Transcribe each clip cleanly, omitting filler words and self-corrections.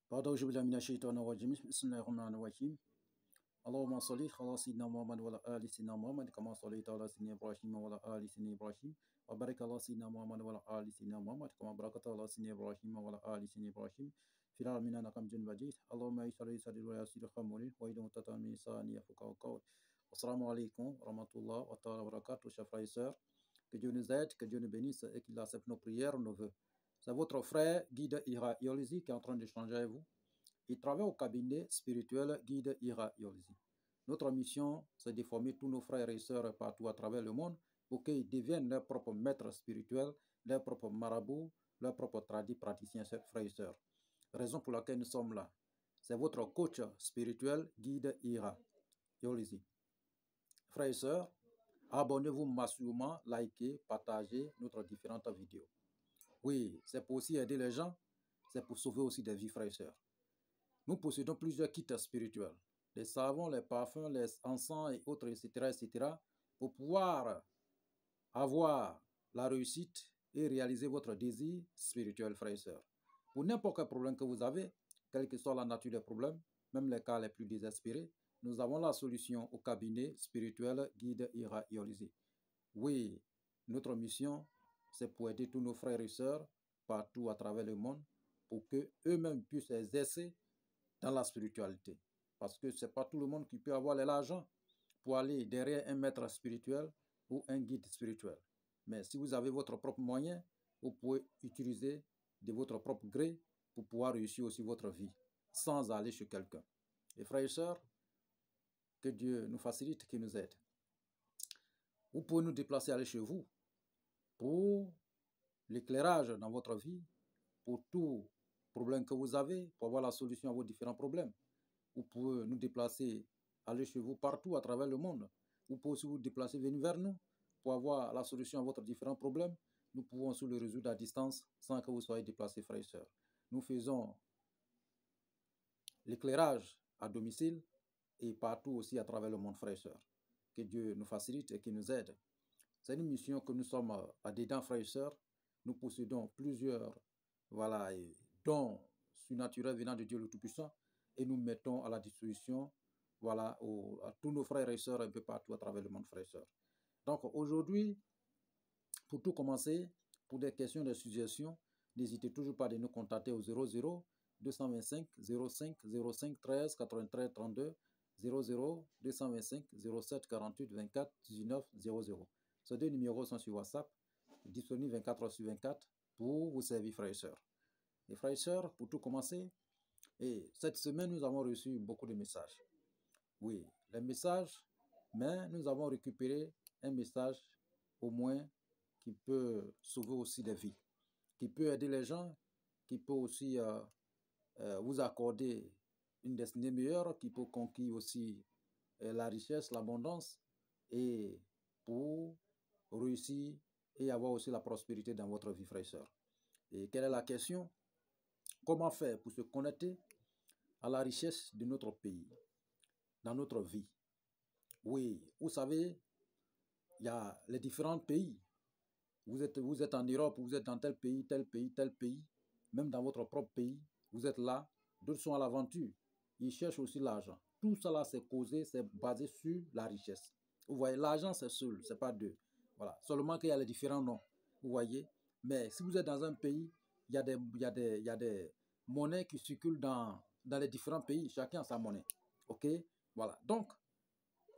بعد أعوذ بالله من الشيطان الرجيم بسم الله الرحمن الرحيم اللهم صل على سيدنا محمد وعلى آل سيدنا محمد كما صليت على سيدنا إبراهيم وعلى آل سيدنا إبراهيم وبارك على سيدنا محمد وعلى آل سيدنا محمد كما باركت على سيدنا إبراهيم وعلى آل سيدنا إبراهيم في العالمين إنك حميد مجيد اللهم يسر يسر ويسر خمر ويد متتم لساني يفقهوا قولي. Assalamu alaikum wa rahmatullah wa ta'ala wa barakatuh, chers frères et sœurs. Que Dieu nous aide, que Dieu nous bénisse et qu'il accepte nos prières, nos vœux. C'est votre frère Guide Ira Yolisi qui est en train d'échanger avec vous. Il travaille au cabinet spirituel Guide Ira Yolisi. Notre mission, c'est de former tous nos frères et sœurs partout à travers le monde pour qu'ils deviennent leurs propres maîtres spirituels, leurs propres marabouts, leurs propres praticiens, frères et sœurs. Raison pour laquelle nous sommes là. C'est votre coach spirituel Guide Ira Yolisi. Frères et sœurs, abonnez-vous massivement, likez, partagez notre différentes vidéos. Oui, c'est pour aussi aider les gens, c'est pour sauver aussi des vies, frères et sœurs. Nous possédons plusieurs kits spirituels, les savons, les parfums, les encens et autres, etc., pour pouvoir avoir la réussite et réaliser votre désir spirituel, frères et sœurs. Pour n'importe quel problème que vous avez, quelle que soit la nature des problèmes, même les cas les plus désespérés, nous avons la solution au cabinet spirituel Guide Ira Yolisi. Oui, notre mission, c'est pour aider tous nos frères et sœurs partout à travers le monde pour qu'eux-mêmes puissent exercer dans la spiritualité. Parce que ce n'est pas tout le monde qui peut avoir l'argent pour aller derrière un maître spirituel ou un guide spirituel. Mais si vous avez votre propre moyen, vous pouvez utiliser de votre propre gré pour pouvoir réussir aussi votre vie sans aller chez quelqu'un. Et frères et sœurs, que Dieu nous facilite, qu'il nous aide. Vous pouvez nous déplacer, aller chez vous pour l'éclairage dans votre vie, pour tout problème que vous avez, pour avoir la solution à vos différents problèmes. Vous pouvez nous déplacer, aller chez vous partout à travers le monde. Vous pouvez aussi vous déplacer, venir vers nous pour avoir la solution à votre différents problèmes. Nous pouvons aussi le résoudre à distance sans que vous soyez déplacés, frères et sœurs. Nous faisons l'éclairage à domicile et partout aussi à travers le monde, frères et sœurs. Que Dieu nous facilite et qu'il nous aide. C'est une mission que nous sommes à dedans, frères et sœurs. Nous possédons plusieurs dons surnaturels venant de Dieu le Tout-Puissant et nous mettons à la disposition à tous nos frères et sœurs un peu partout à travers le monde, frères et sœurs. Donc aujourd'hui, pour tout commencer, pour des questions, des suggestions, n'hésitez toujours pas de nous contacter au 00 225 05 05 13 93 32 00 225 07 48 24 19 00. Ces deux numéros sont sur WhatsApp, disponibles 24 heures sur 24 pour vous servir, frères et sœurs. Et frères et sœurs, pour tout commencer, et cette semaine, nous avons reçu beaucoup de messages. Oui, les messages, mais nous avons récupéré un message au moins qui peut sauver aussi des vies, qui peut aider les gens, qui peut aussi vous accorder une destinée meilleure, qui peut conquérir aussi la richesse, l'abondance, et pour réussir et avoir aussi la prospérité dans votre vie, frères et sœurs. Et quelle est la question? Comment faire pour se connecter à la richesse de notre pays, dans notre vie? Oui, vous savez, il y a les différents pays. Vous êtes en Europe, vous êtes dans tel pays, tel pays, tel pays. Même dans votre propre pays, vous êtes là. D'autres sont à l'aventure. Ils cherchent aussi l'argent. Tout cela, c'est causé, c'est basé sur la richesse. Vous voyez, l'argent, c'est seul, c'est pas deux. Voilà. Seulement qu'il y a les différents noms. Vous voyez. Mais si vous êtes dans un pays, il y a des monnaies qui circulent dans les différents pays. Chacun a sa monnaie. OK? Voilà. Donc,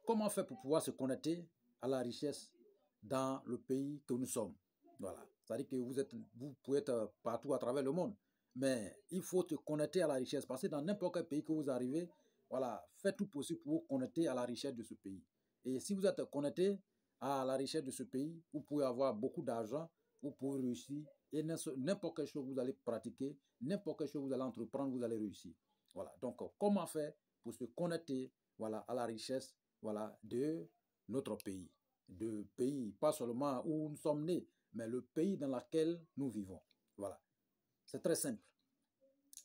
comment faire pour pouvoir se connecter à la richesse dans le pays que nous sommes? Voilà. C'est-à-dire que vous pouvez être partout à travers le monde. Mais il faut se connecter à la richesse. Parce que dans n'importe quel pays que vous arrivez, voilà, faites tout possible pour vous connecter à la richesse de ce pays. Et si vous êtes connecté à la richesse de ce pays, vous pouvez avoir beaucoup d'argent, vous pouvez réussir. Et n'importe quelle chose que vous allez pratiquer, n'importe quelle chose que vous allez entreprendre, vous allez réussir. Voilà. Donc, comment faire pour se connecter à la richesse de notre pays? De pays, pas seulement où nous sommes nés, mais le pays dans lequel nous vivons. Voilà. C'est très simple.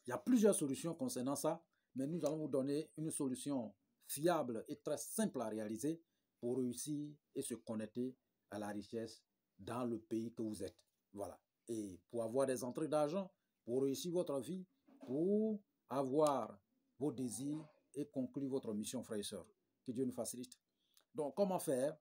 Il y a plusieurs solutions concernant ça, mais nous allons vous donner une solution fiable et très simple à réaliser pour réussir et se connecter à la richesse dans le pays que vous êtes. Voilà. Et pour avoir des entrées d'argent, pour réussir votre vie, pour avoir vos désirs et conclure votre mission, frères et sœurs. Que Dieu nous facilite. Donc, comment faire?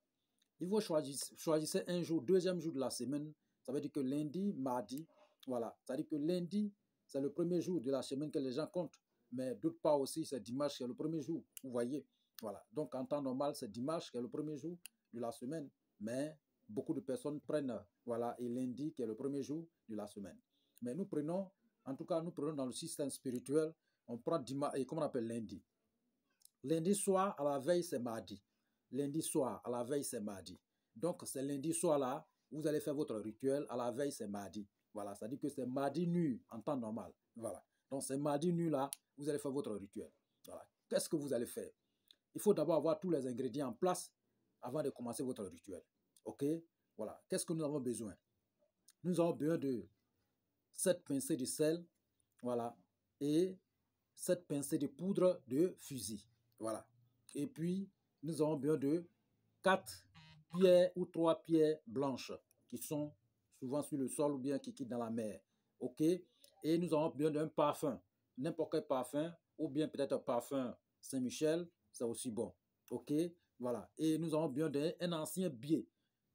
Il faut choisir un jour, deuxième jour de la semaine. Ça veut dire que lundi, mardi, voilà. Ça veut dire que lundi, c'est le premier jour de la semaine que les gens comptent. Mais d'autre part aussi, c'est dimanche qui est le premier jour. Vous voyez? Voilà. Donc, en temps normal, c'est dimanche qui est le premier jour de la semaine. Mais beaucoup de personnes prennent, voilà, et lundi qui est le premier jour de la semaine. Mais nous prenons, en tout cas, nous prenons dans le système spirituel, on prend dimanche, et comment on appelle lundi? Lundi soir, à la veille, c'est mardi. Lundi soir, à la veille, c'est mardi. Donc, c'est lundi soir là, vous allez faire votre rituel. À la veille, c'est mardi. Voilà, ça dit que c'est mardi nuit en temps normal. Voilà. Donc, c'est mardi nuit là, vous allez faire votre rituel. Voilà. Qu'est-ce que vous allez faire? Il faut d'abord avoir tous les ingrédients en place avant de commencer votre rituel. OK? Voilà. Qu'est-ce que nous avons besoin? Nous avons besoin de 7 pincées de sel. Voilà. Et 7 pincées de poudre de fusil. Voilà. Et puis, nous avons besoin de 4 pierres ou 3 pierres blanches qui sont souvent sur le sol ou bien qui quittent dans la mer. OK? Et nous avons besoin d'un parfum. N'importe quel parfum ou bien peut-être un parfum Saint-Michel, c'est aussi bon. OK? Voilà. Et nous avons besoin d'un ancien billet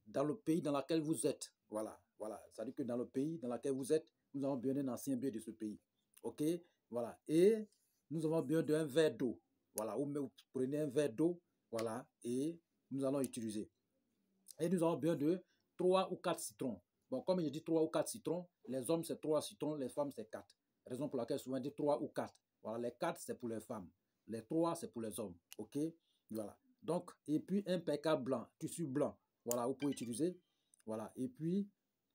dans le pays dans lequel vous êtes. Voilà. Voilà. Ça veut dire que dans le pays dans lequel vous êtes, nous avons besoin d'un ancien billet de ce pays. OK? Voilà. Et nous avons besoin d'un verre d'eau. Voilà, vous prenez un verre d'eau, voilà, et nous allons utiliser. Et nous avons besoin de 3 ou 4 citrons. Bon, comme je dis 3 ou 4 citrons, les hommes c'est 3 citrons, les femmes c'est 4. Raison pour laquelle souvent on dit 3 ou 4. Voilà, les 4 c'est pour les femmes, les 3 c'est pour les hommes. OK? Voilà. Donc, et puis un percale blanc, tissu blanc. Voilà, vous pouvez utiliser. Voilà, et puis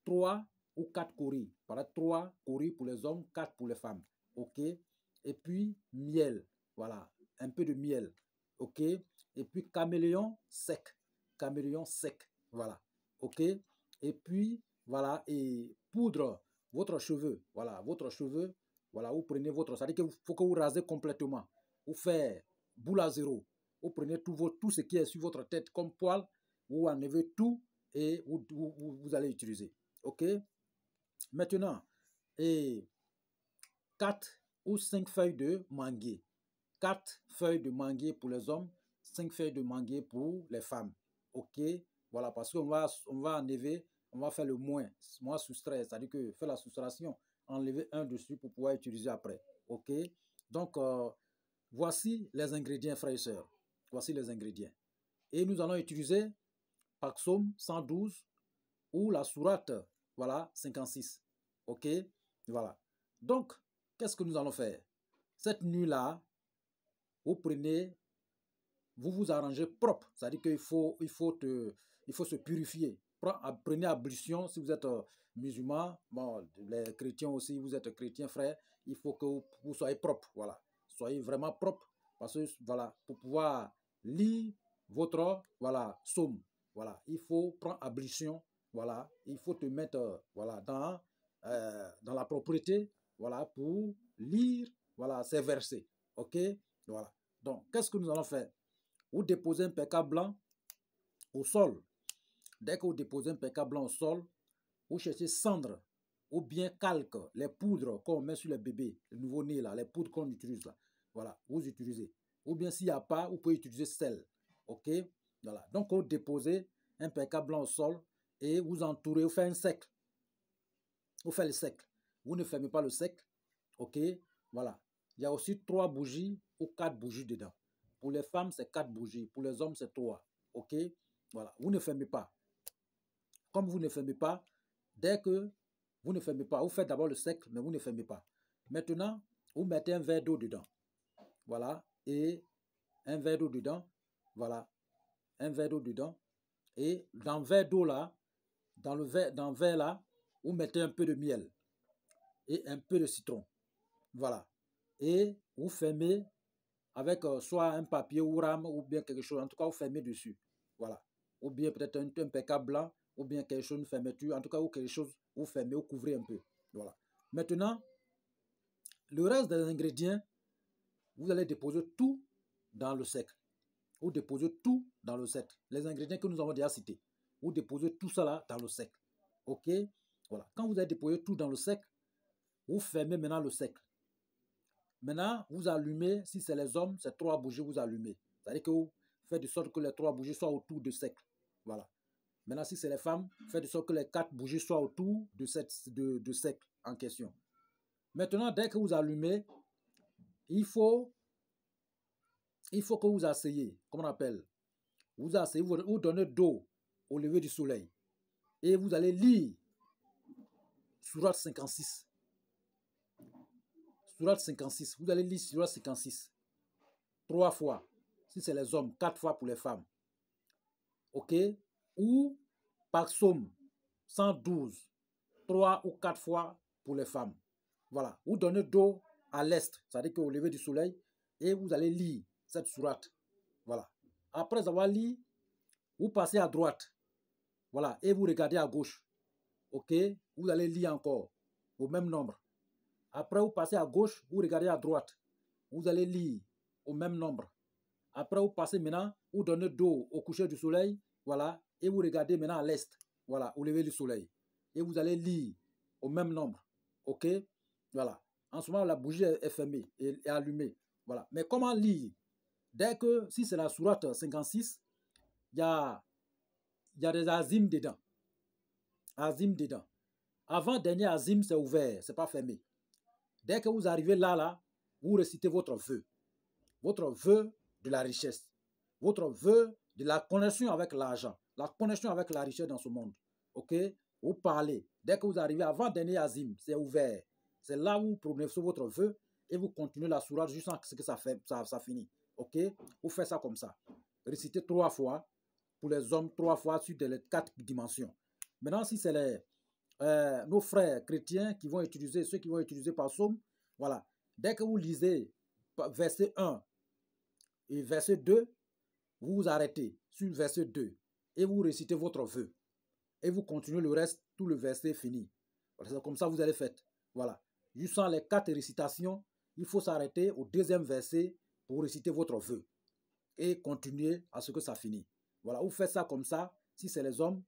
3 ou 4 coris. Voilà, 3 coris pour les hommes, 4 pour les femmes. OK? Et puis miel. Voilà, un peu de miel. OK? Et puis caméléon sec. Caméléon sec. Voilà. OK? Et puis, voilà, et poudre votre cheveu. Voilà, votre cheveu. Voilà, vous prenez votre... Ça veut dire qu'il faut que vous rasez complètement. Vous faites boule à zéro. Vous prenez tout ce qui est sur votre tête comme poil. Vous enlevez tout et vous allez utiliser. OK? Maintenant, et 4 ou 5 feuilles de manguier. 4 feuilles de manguier pour les hommes, 5 feuilles de manguier pour les femmes. OK? Voilà, parce qu'on va enlever, on va faire le moins soustrait, c'est-à-dire que faire la soustraction, enlever un dessus pour pouvoir utiliser après. OK? Donc, voici les ingrédients, frères et sœurs. Voici les ingrédients. Et nous allons utiliser Paxome 112 ou la sourate, voilà, 56. OK? Voilà. Donc, qu'est-ce que nous allons faire? Cette nuit-là, vous prenez, vous vous arrangez propre. C'est-à-dire qu'il faut se purifier. Prenez ablution si vous êtes musulman. Bon, les chrétiens aussi, vous êtes chrétiens, frères. Il faut que vous soyez propre. Voilà. Soyez vraiment propre. Parce que, voilà, pour pouvoir lire votre, voilà, psaume. Voilà. Il faut prendre ablution. Voilà. Il faut te mettre, voilà, dans la propriété. Voilà, pour lire, voilà, ces versets. OK? Voilà. Donc, qu'est-ce que nous allons faire? Vous déposez un percale blanc au sol. Dès que vous déposez un percale blanc au sol, vous cherchez cendre ou bien calque, les poudres qu'on met sur les bébés, les nouveau-nés là, les poudres qu'on utilise là. Voilà, vous utilisez. Ou bien s'il n'y a pas, vous pouvez utiliser sel. OK? Voilà. Donc, vous déposez un percale blanc au sol et vous entourez, vous faites un cercle. Vous faites le cercle. Vous ne fermez pas le cercle. OK? Voilà. Il y a aussi 3 bougies ou 4 bougies dedans. Pour les femmes, c'est 4 bougies. Pour les hommes, c'est 3. OK? Voilà. Vous ne fermez pas. Comme vous ne fermez pas, dès que vous ne fermez pas, vous faites d'abord le cercle, mais vous ne fermez pas. Maintenant, vous mettez un verre d'eau dedans. Voilà. Et un verre d'eau dedans. Voilà. Un verre d'eau dedans. Et dans le verre d'eau là, dans le verre là, vous mettez un peu de miel et un peu de citron. Voilà. Et vous fermez avec soit un papier ou rame ou bien quelque chose. En tout cas, vous fermez dessus. Voilà. Ou bien peut-être un percale blanc ou bien quelque chose, une fermeture. En tout cas, ou quelque chose, vous fermez, vous couvrez un peu. Voilà. Maintenant, le reste des ingrédients, vous allez déposer tout dans le cercle. Vous déposez tout dans le cercle. Les ingrédients que nous avons déjà cités. Vous déposez tout ça là dans le cercle. OK? Voilà. Quand vous avez déposé tout dans le cercle, vous fermez maintenant le cercle. Maintenant, vous allumez, si c'est les hommes, c'est 3 bougies, vous allumez. C'est-à-dire que vous faites de sorte que les 3 bougies soient autour de cercle. Voilà. Maintenant, si c'est les femmes, faites de sorte que les 4 bougies soient autour de cercle en question. Maintenant, dès que vous allumez, il faut que vous asseyez, comment on appelle, vous asseyez, vous donnez dos au lever du soleil. Et vous allez lire Sourate 56. Sourate 56. Vous allez lire Sourate 56. 3 fois. Si c'est les hommes, 4 fois pour les femmes. OK? Ou par psaume 112. 3 ou 4 fois pour les femmes. Voilà. Vous donnez dos à l'est, c'est-à-dire qu'au lever du soleil, et vous allez lire cette sourate. Voilà. Après avoir lu, vous passez à droite. Voilà. Et vous regardez à gauche. OK? Vous allez lire encore au même nombre. Après, vous passez à gauche, vous regardez à droite. Vous allez lire au même nombre. Après, vous passez maintenant, vous donnez dos au coucher du soleil. Voilà. Et vous regardez maintenant à l'est. Voilà, au lever du soleil. Et vous allez lire au même nombre. OK? Voilà. En ce moment, la bougie est fermée et allumée. Voilà. Mais comment lire? Dès que, si c'est la sourate 56, il y a des azim dedans. Azim dedans. Avant dernier azim, c'est ouvert, c'est pas fermé. Dès que vous arrivez là, vous récitez votre vœu. Votre vœu de la richesse. Votre vœu de la connexion avec l'argent. La connexion avec la richesse dans ce monde. OK? Vous parlez. Dès que vous arrivez avant dernier azim, c'est ouvert. C'est là où vous prononcez votre vœu et vous continuez la sourate jusqu'à ce que ça finit. OK? Vous faites ça comme ça. Récitez 3 fois. Pour les hommes, 3 fois sur les 4 dimensions. Maintenant, si c'est nos frères chrétiens qui vont utiliser, ceux qui vont utiliser par psaume, voilà. Dès que vous lisez verset 1 et verset 2, vous vous arrêtez sur verset 2 et vous récitez votre vœu. Et vous continuez le reste, tout le verset fini. Voilà, c'est comme ça que vous allez faire. Voilà. Jusqu'à les 4 récitations, il faut s'arrêter au 2e verset pour réciter votre vœu. Et continuer à ce que ça finit. Voilà, vous faites ça comme ça. Si c'est les hommes,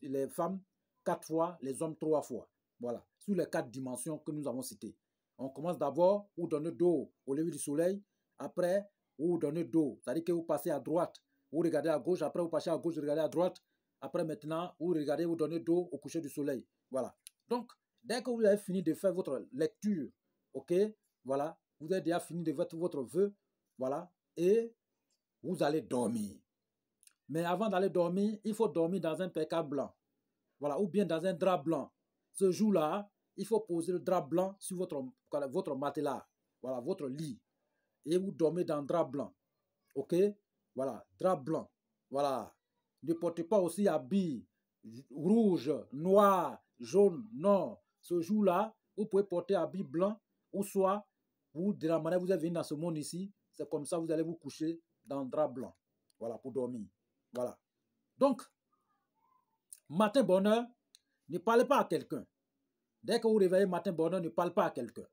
les femmes, 4 fois, les hommes 3 fois. Voilà, sur les 4 dimensions que nous avons citées. On commence d'abord, vous donnez dos au lever du soleil. Après, vous donnez dos. C'est-à-dire que vous passez à droite, vous regardez à gauche. Après, vous passez à gauche, vous regardez à droite. Après, maintenant, vous regardez, vous donnez dos au coucher du soleil. Voilà. Donc, dès que vous avez fini de faire votre lecture, OK, voilà, vous avez déjà fini de faire votre vœu, voilà, et vous allez dormir. Mais avant d'aller dormir, il faut dormir dans un pécard blanc. Voilà, ou bien dans un drap blanc. Ce jour-là, il faut poser le drap blanc sur votre matelas. Voilà, votre lit. Et vous dormez dans un drap blanc. OK? Voilà, drap blanc. Voilà. Ne portez pas aussi habits rouge, noir, jaune. Non. Ce jour-là, vous pouvez porter habit blanc ou soit, vous, de la manière que vous êtes venu dans ce monde ici, c'est comme ça que vous allez vous coucher dans un drap blanc. Voilà, pour dormir. Voilà. Donc, matin bonheur, ne parlez pas à quelqu'un. Dès que vous réveillez matin bonheur, ne parlez pas à quelqu'un.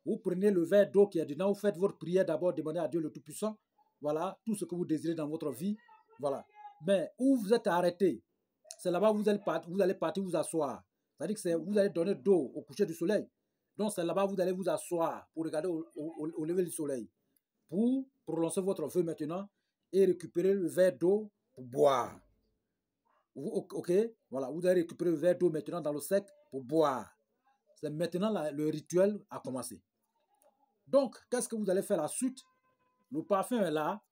Vous prenez le verre d'eau qui est dedans, vous faites votre prière d'abord, demandez à Dieu le Tout-Puissant. Voilà, tout ce que vous désirez dans votre vie. Voilà. Mais où vous êtes arrêté, c'est là-bas où vous allez partir vous asseoir. C'est-à-dire que vous allez donner d'eau au coucher du soleil. Donc, c'est là-bas où vous allez vous asseoir pour regarder au lever du soleil. Pour prononcer votre vœu maintenant et récupérer le verre d'eau pour boire. OK? Voilà, vous allez récupérer le verre d'eau maintenant dans le sec pour boire. C'est maintenant le rituel a commencé. Donc, qu'est-ce que vous allez faire la suite? Le parfum est là.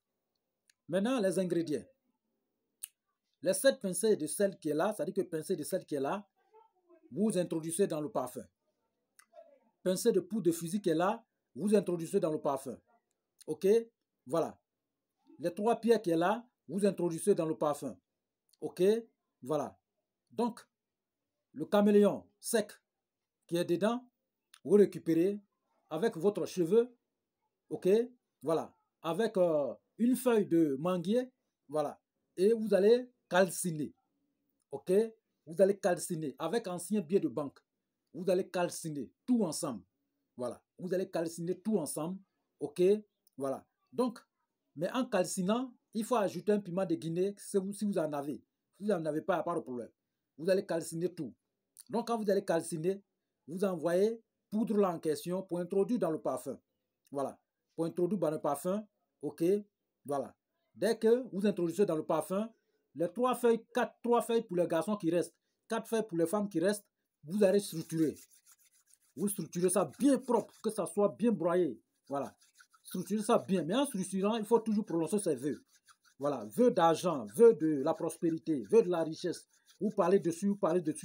Maintenant, les ingrédients. Les 7 pincées de sel qui est là, c'est-à-dire que pincée de sel qui est là, vous introduisez dans le parfum. Pincée de poudre de fusil qui est là, vous introduisez dans le parfum. OK? Voilà. Les 3 pierres qui est là, vous introduisez dans le parfum. OK? Voilà. Donc, le caméléon sec qui est dedans, vous récupérez avec votre cheveu. OK? Voilà. Avec une feuille de manguier. Voilà. Et vous allez calciner. OK? Vous allez calciner avec ancien billet de banque. Vous allez calciner tout ensemble. Voilà. Vous allez calciner tout ensemble. OK? Voilà. Donc, mais en calcinant, il faut ajouter un piment de Guinée si vous en avez. Si vous n'en avez pas, pas de problème. Vous allez calciner tout. Donc, quand vous allez calciner, vous envoyez poudre là en question pour introduire dans le parfum. Voilà. Pour introduire dans le parfum, ok, voilà. Dès que vous introduisez dans le parfum, les 3 feuilles, 3 feuilles pour les garçons qui restent, 4 feuilles pour les femmes qui restent, vous allez structurer. Vous structurez ça bien propre, que ça soit bien broyé. Voilà. Structurez ça bien. Mais en structurant, il faut toujours prononcer ses vœux. Voilà. Vœux d'argent, vœux de la prospérité, vœux de la richesse. Vous parlez dessus,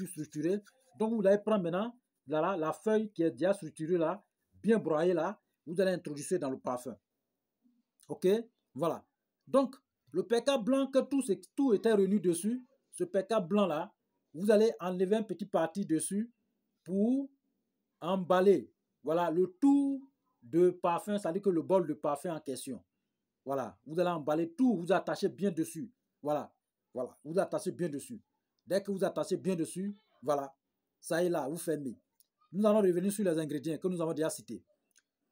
structuré. Donc, vous allez prendre maintenant la feuille qui est déjà structurée là, bien broyée là. Vous allez introduire dans le parfum. Ok? Voilà. Donc, le PK blanc, que tout était réuni dessus, ce PK blanc là, vous allez enlever un petit parti dessus pour emballer, voilà, le tout de parfum, c'est-à-dire que le bol de parfum en question. Voilà, vous allez emballer tout, vous attachez bien dessus. Voilà, voilà, vous attachez bien dessus. Dès que vous attachez bien dessus, voilà, ça y est là, vous fermez. Nous allons revenir sur les ingrédients que nous avons déjà cités.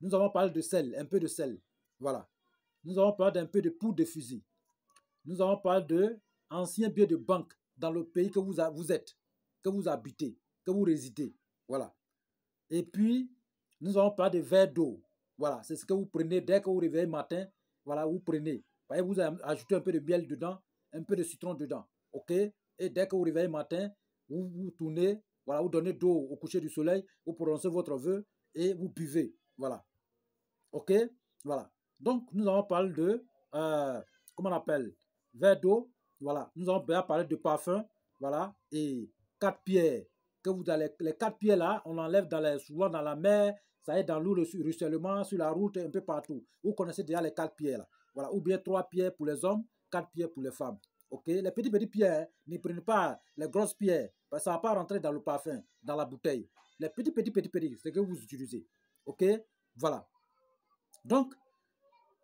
Nous avons parlé de sel, un peu de sel. Voilà. Nous avons parlé d'un peu de poudre de fusil. Nous avons parlé de anciens billets de banque dans le pays que vous êtes, que vous habitez, que vous résidez. Voilà. Et puis, nous allons parler de verre d'eau. Voilà, c'est ce que vous prenez dès que vous réveillez le matin. Voilà, vous prenez. Vous ajoutez un peu de miel dedans, un peu de citron dedans. OK? Et dès que vous réveillez le matin, vous tournez, voilà, vous donnez d'eau au coucher du soleil, vous prononcez votre vœu et vous buvez. Voilà. OK? Voilà. Donc, nous allons parler de, comment on appelle? Verre d'eau. Voilà. Nous allons parler de parfum. Voilà. Et 4 pierres. Que vous allez, les 4 pierres là, on enlève souvent dans la mer, ça est dans l'eau, le ruissellement, sur la route, un peu partout. Vous connaissez déjà les 4 pierres là. Voilà. Ou bien 3 pierres pour les hommes, 4 pierres pour les femmes. OK? Les petites pierres, ne prenez pas les grosses pierres, parce que ça ne va pas rentrer dans le parfum, dans la bouteille. Les petites, c'est que vous utilisez. OK? Voilà. Donc,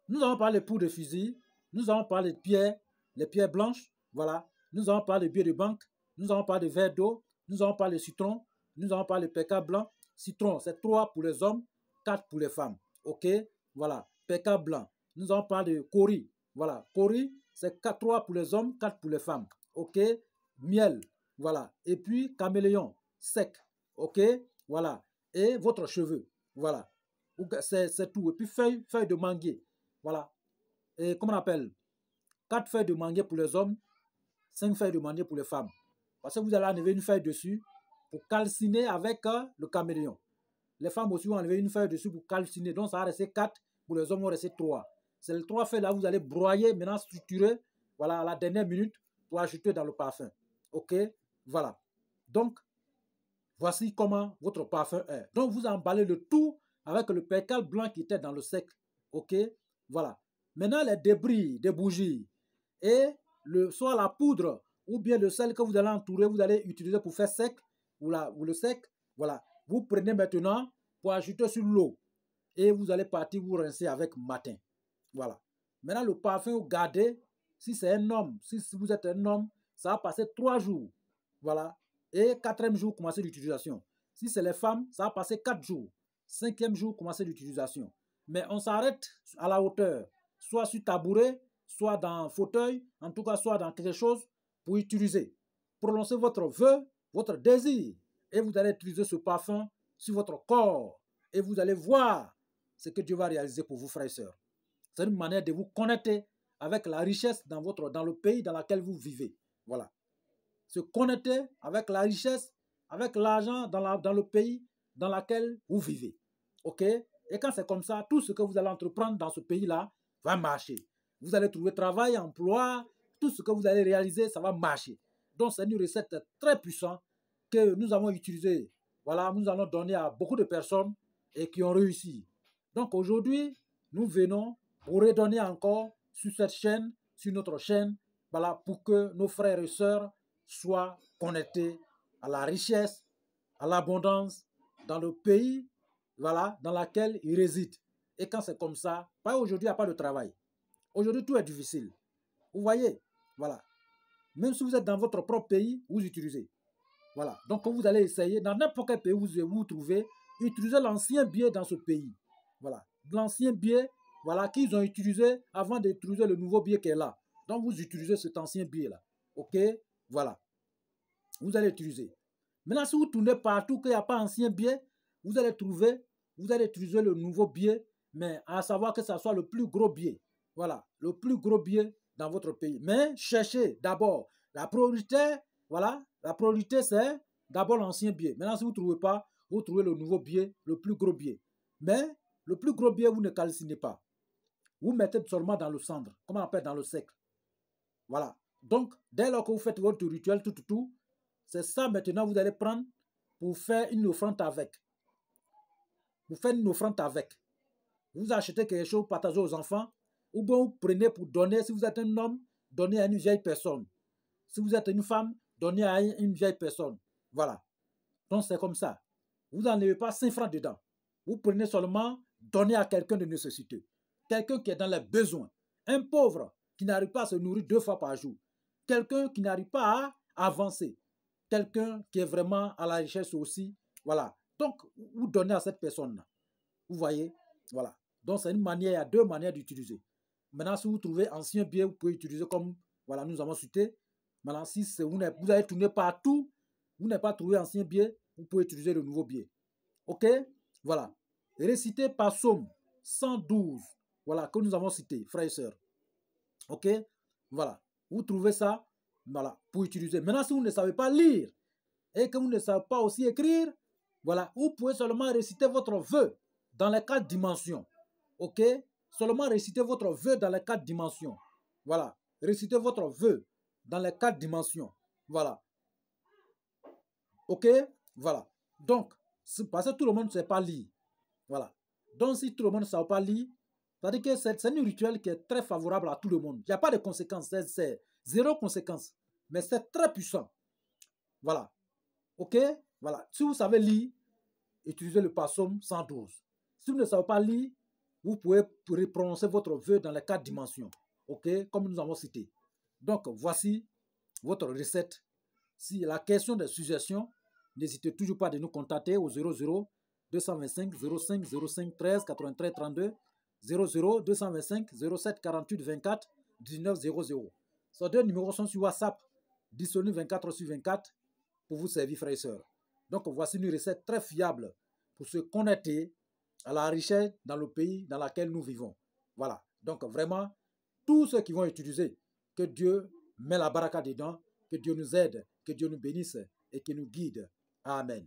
nous allons parler de poudre de fusil, nous allons parler de pierres, les pierres blanches, voilà. Nous allons parler de billets de banque, nous allons parler de verre d'eau, nous allons parler de citron, nous allons parler de PK blanc. Citron, c'est 3 pour les hommes, 4 pour les femmes. OK? Voilà. PK blanc. Nous allons parler de cori. Voilà. Cori, c'est 3 pour les hommes, 4 pour les femmes. OK? Miel. Voilà. Et puis, caméléon, sec. OK? Voilà. Et votre cheveu. Voilà. C'est tout. Et puis, feuille de manguier. Voilà. Et comment on appelle? 4 feuilles de manguier pour les hommes, 5 feuilles de manguier pour les femmes. Parce que vous allez enlever une feuille dessus pour calciner avec le caméléon. Les femmes aussi vont enlever une feuille dessus pour calciner. Donc, ça va rester 4. Pour les hommes, vont rester 3. C'est les 3 feuilles là, vous allez broyer, maintenant structurer, voilà, à la dernière minute pour ajouter dans le parfum. OK? Voilà. Donc, voici comment votre parfum est. Donc, vous emballez le tout avec le percal blanc qui était dans le sec. OK? Voilà. Maintenant, les débris des bougies et soit la poudre ou bien le sel que vous allez entourer, vous allez utiliser pour faire sec ou le sec. Voilà. Vous prenez maintenant pour ajouter sur l'eau et vous allez partir vous rincer avec matin. Voilà. Maintenant, le parfum, vous gardez. Si c'est un homme, si vous êtes un homme, ça va passer 3 jours. Voilà. Et 4e jour, commencer l'utilisation. Si c'est les femmes, ça va passer 4 jours. 5e jour, commencer l'utilisation. Mais on s'arrête à la hauteur, soit sur tabouret, soit dans un fauteuil, en tout cas, soit dans quelque chose pour utiliser. Prononcez votre vœu, votre désir, et vous allez utiliser ce parfum sur votre corps. Et vous allez voir ce que Dieu va réaliser pour vous, frères et sœurs. C'est une manière de vous connecter avec la richesse dans le pays dans lequel vous vivez. Voilà. Se connecter avec la richesse, avec l'argent dans le pays dans lequel vous vivez. OK? Et quand c'est comme ça, tout ce que vous allez entreprendre dans ce pays-là va marcher. Vous allez trouver travail, emploi, tout ce que vous allez réaliser, ça va marcher. Donc, c'est une recette très puissante que nous avons utilisée. Voilà, nous allons donner à beaucoup de personnes et qui ont réussi. Donc, aujourd'hui, nous venons pour redonner encore sur cette chaîne, sur notre chaîne, voilà, pour que nos frères et sœurs soient connectés à la richesse, à l'abondance dans le pays, voilà, dans lequel ils résident. Et quand c'est comme ça, aujourd'hui, il n'y a pas de travail. Aujourd'hui, tout est difficile. Vous voyez, voilà. Même si vous êtes dans votre propre pays, vous utilisez. Voilà. Donc, vous allez essayer, dans n'importe quel pays où vous vous trouvez, utilisez l'ancien billet dans ce pays. Voilà. L'ancien billet, voilà, qu'ils ont utilisé avant d'utiliser le nouveau billet qui est là. Donc, vous utilisez cet ancien billet-là. OK? Voilà. Vous allez utiliser. Maintenant, si vous tournez partout qu'il n'y a pas ancien billet, vous allez utiliser le nouveau billet mais à savoir que ça soit le plus gros billet. Voilà, le plus gros billet dans votre pays. Mais cherchez d'abord la priorité. Voilà, la priorité c'est d'abord l'ancien billet. Maintenant, si vous ne trouvez pas, vous trouvez le nouveau billet, le plus gros billet. Mais le plus gros billet, vous ne calcinez pas. Vous mettez seulement dans le cendre, comment on appelle dans le sec. Voilà. Donc, dès lors que vous faites votre rituel, tout, c'est ça maintenant vous allez prendre pour faire une offrande avec. Vous faites une offrande avec. Vous achetez quelque chose, partagez aux enfants, ou bien vous prenez pour donner. Si vous êtes un homme, donnez à une vieille personne. Si vous êtes une femme, donnez à une vieille personne. Voilà. Donc, c'est comme ça. Vous n'enlevez pas 5 francs dedans. Vous prenez seulement, donnez à quelqu'un de nécessité. Quelqu'un qui est dans les besoins. Un pauvre qui n'arrive pas à se nourrir 2 fois par jour. Quelqu'un qui n'arrive pas à avancer. Quelqu'un qui est vraiment à la richesse aussi. Voilà. Donc, vous donnez à cette personne-là. Vous voyez? Voilà. Donc, c'est une manière, il y a 2 manières d'utiliser. Maintenant, si vous trouvez ancien billet, vous pouvez utiliser comme, voilà, nous avons cité. Maintenant, si vous avez tourné partout, vous n'avez pas trouvé ancien billet, vous pouvez utiliser le nouveau billet. OK? Voilà. Récitez par psaume 112. Voilà, que nous avons cité, frères et sœurs. OK? Voilà. Vous trouvez ça, voilà, pour utiliser. Maintenant, si vous ne savez pas lire et que vous ne savez pas aussi écrire, voilà, vous pouvez seulement réciter votre vœu dans les 4 dimensions. OK? Seulement réciter votre vœu dans les 4 dimensions. Voilà. Récitez votre vœu dans les 4 dimensions. Voilà. OK? Voilà. Donc, parce que tout le monde ne sait pas lire. Voilà. Donc, si tout le monde ne sait pas lire, c'est-à-dire que c'est un rituel qui est très favorable à tout le monde. Il n'y a pas de conséquences. C'est 0 conséquence. Mais c'est très puissant. Voilà. OK? Voilà. Si vous savez lire, utilisez le psaume 112. Si vous ne savez pas lire, vous pouvez prononcer votre vœu dans les 4 dimensions. OK? Comme nous avons cité. Donc, voici votre recette. Si la question des suggestions, n'hésitez toujours pas de nous contacter au 00 225 05 05 13 93 32 00 225 07 48 24 19 00. Ces 2 numéros sont sur WhatsApp, disponibles 24/24 pour vous servir, frères et sœurs. Donc, voici une recette très fiable pour se connecter à la richesse dans le pays dans lequel nous vivons. Voilà. Donc, vraiment, tous ceux qui vont utiliser, que Dieu met la baraka dedans, que Dieu nous aide, que Dieu nous bénisse et qu'il nous guide. Amen.